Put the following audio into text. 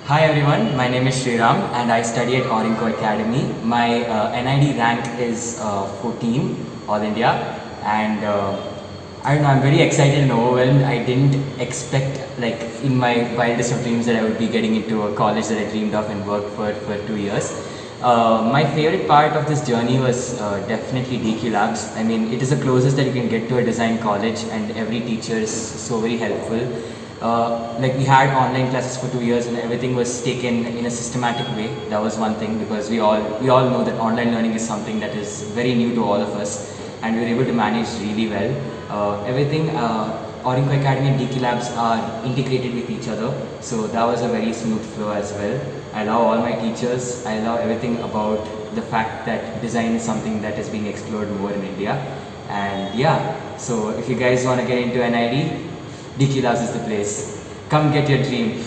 Hi everyone, my name is Srirama and I study at Orinco Academy. My NID rank is 14 All India, and I don't know, I'm very excited and overwhelmed. I didn't expect, like in my wildest of dreams, that I would be getting into a college that I dreamed of and worked for 2 years. My favorite part of this journey was definitely DQ Labs. I mean, it is the closest that you can get to a design college, and every teacher is so very helpful. Like we had online classes for 2 years and everything was taken in a systematic way. That was one thing, because we all know that online learning is something that is very new to all of us, and we were able to manage really well. Everything Orinco Academy and DQ Labs are integrated with each other, so that was a very smooth flow as well. I love all my teachers. I love everything about the fact that design is something that is being explored more in India. And yeah, so if you guys want to get into NID, DQ Labs is the place. Come get your dream.